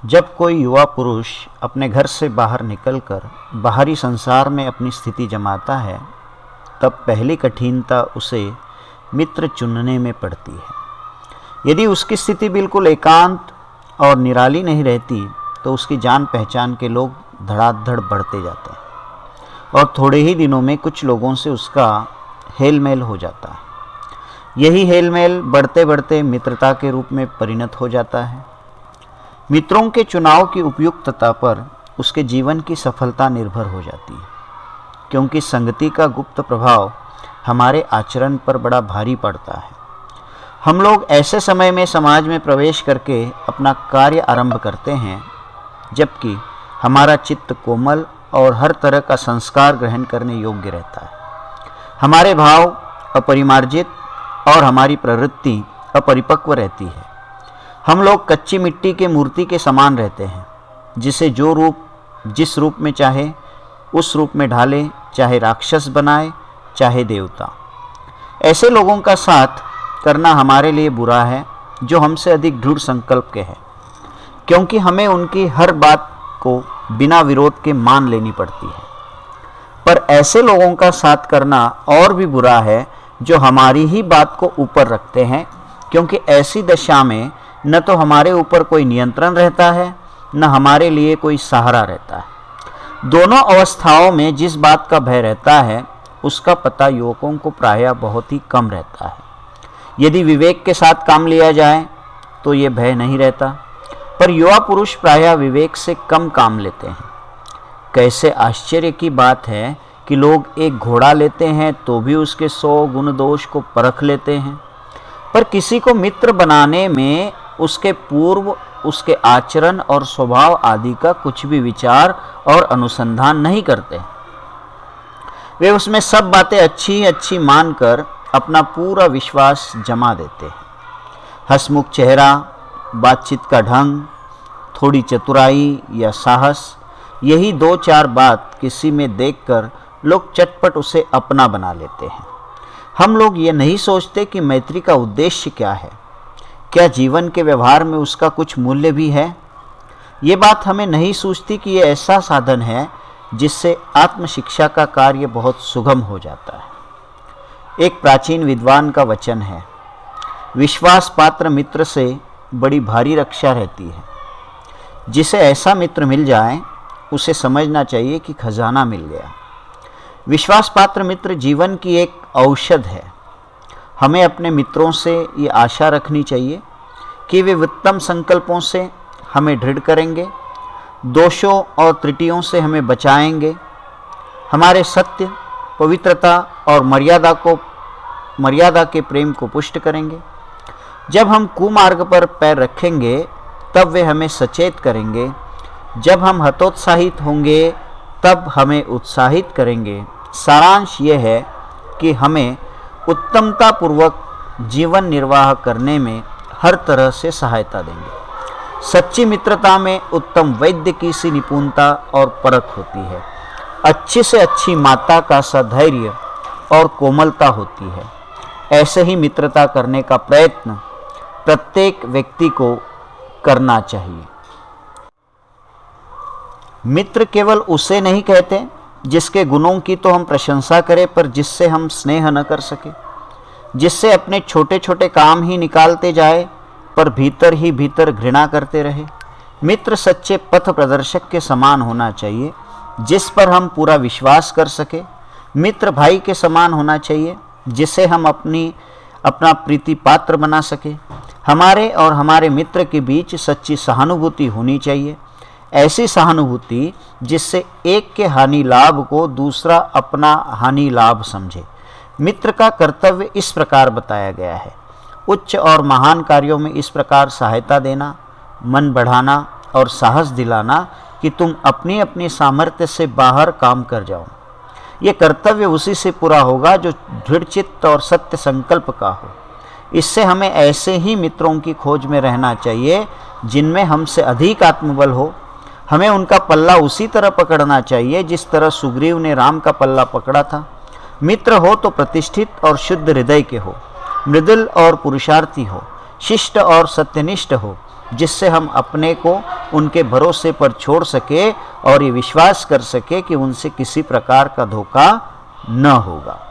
जब कोई युवा पुरुष अपने घर से बाहर निकलकर बाहरी संसार में अपनी स्थिति जमाता है, तब पहली कठिनता उसे मित्र चुनने में पड़ती है। यदि उसकी स्थिति बिल्कुल एकांत और निराली नहीं रहती, तो उसकी जान पहचान के लोग धड़ाधड़ बढ़ते जाते हैं और थोड़े ही दिनों में कुछ लोगों से उसका हेल मेल हो जाता है। यही हेल मेल बढ़ते बढ़ते मित्रता के रूप में परिणत हो जाता है। मित्रों के चुनाव की उपयुक्तता पर उसके जीवन की सफलता निर्भर हो जाती है, क्योंकि संगति का गुप्त प्रभाव हमारे आचरण पर बड़ा भारी पड़ता है। हम लोग ऐसे समय में समाज में प्रवेश करके अपना कार्य आरंभ करते हैं जबकि हमारा चित्त कोमल और हर तरह का संस्कार ग्रहण करने योग्य रहता है। हमारे भाव अपरिमार्जित और हमारी प्रवृत्ति अपरिपक्व रहती है। हम लोग कच्ची मिट्टी के मूर्ति के समान रहते हैं, जिसे जिस रूप में चाहे उस रूप में ढाले, चाहे राक्षस बनाए चाहे देवता। ऐसे लोगों का साथ करना हमारे लिए बुरा है जो हमसे अधिक दृढ़ संकल्प के हैं, क्योंकि हमें उनकी हर बात को बिना विरोध के मान लेनी पड़ती है। पर ऐसे लोगों का साथ करना और भी बुरा है जो हमारी ही बात को ऊपर रखते हैं, क्योंकि ऐसी दशा में न तो हमारे ऊपर कोई नियंत्रण रहता है, न हमारे लिए कोई सहारा रहता है। दोनों अवस्थाओं में जिस बात का भय रहता है, उसका पता युवकों को प्रायः बहुत ही कम रहता है। यदि विवेक के साथ काम लिया जाए तो ये भय नहीं रहता, पर युवा पुरुष प्रायः विवेक से कम काम लेते हैं। कैसे आश्चर्य की बात है कि लोग एक घोड़ा लेते हैं तो भी उसके 100 गुण दोष को परख लेते हैं, पर किसी को मित्र बनाने में उसके पूर्व उसके आचरण और स्वभाव आदि का कुछ भी विचार और अनुसंधान नहीं करते। वे उसमें सब बातें अच्छी अच्छी मानकर अपना पूरा विश्वास जमा देते हैं। हंसमुख चेहरा, बातचीत का ढंग, थोड़ी चतुराई या साहस, यही 2-4 बात किसी में देखकर लोग चटपट उसे अपना बना लेते हैं। हम लोग ये नहीं सोचते कि मैत्री का उद्देश्य क्या है, क्या जीवन के व्यवहार में उसका कुछ मूल्य भी है। ये बात हमें नहीं सूझती कि ये ऐसा साधन है जिससे आत्मशिक्षा का कार्य बहुत सुगम हो जाता है। एक प्राचीन विद्वान का वचन है, विश्वास पात्र मित्र से बड़ी भारी रक्षा रहती है। जिसे ऐसा मित्र मिल जाए उसे समझना चाहिए कि खजाना मिल गया। विश्वास पात्र मित्र जीवन की एक औषध है। हमें अपने मित्रों से ये आशा रखनी चाहिए कि वे उत्तम संकल्पों से हमें दृढ़ करेंगे, दोषों और त्रुटियों से हमें बचाएंगे, हमारे सत्य, पवित्रता और मर्यादा के प्रेम को पुष्ट करेंगे। जब हम कुमार्ग पर पैर रखेंगे तब वे हमें सचेत करेंगे, जब हम हतोत्साहित होंगे तब हमें उत्साहित करेंगे। सारांश यह है कि हमें उत्तमता पूर्वक जीवन निर्वाह करने में हर तरह से सहायता देंगे। सच्ची मित्रता में उत्तम वैद्य की सी निपुणता और परख होती है। अच्छी से अच्छी माता का सधैर्य और कोमलता होती है। ऐसे ही मित्रता करने का प्रयत्न प्रत्येक व्यक्ति को करना चाहिए। मित्र केवल उसे नहीं कहते जिसके गुणों की तो हम प्रशंसा करें पर जिससे हम स्नेह न कर सके, जिससे अपने छोटे छोटे काम ही निकालते जाए पर भीतर ही भीतर घृणा करते रहे। मित्र सच्चे पथ प्रदर्शक के समान होना चाहिए, जिस पर हम पूरा विश्वास कर सके। मित्र भाई के समान होना चाहिए, जिसे हम अपना प्रीति पात्र बना सके। हमारे और हमारे मित्र के बीच सच्ची सहानुभूति होनी चाहिए, ऐसी सहानुभूति जिससे एक के हानि लाभ को दूसरा अपना हानि लाभ समझे। मित्र का कर्तव्य इस प्रकार बताया गया है, उच्च और महान कार्यों में इस प्रकार सहायता देना, मन बढ़ाना और साहस दिलाना कि तुम अपनी अपनी सामर्थ्य से बाहर काम कर जाओ। ये कर्तव्य उसी से पूरा होगा जो दृढ़चित्त और सत्य संकल्प का हो। इससे हमें ऐसे ही मित्रों की खोज में रहना चाहिए जिनमें हमसे अधिक आत्मबल हो। हमें उनका पल्ला उसी तरह पकड़ना चाहिए जिस तरह सुग्रीव ने राम का पल्ला पकड़ा था। मित्र हो तो प्रतिष्ठित और शुद्ध हृदय के हो, मृदुल और पुरुषार्थी हो, शिष्ट और सत्यनिष्ठ हो, जिससे हम अपने को उनके भरोसे पर छोड़ सके और ये विश्वास कर सके कि उनसे किसी प्रकार का धोखा न होगा।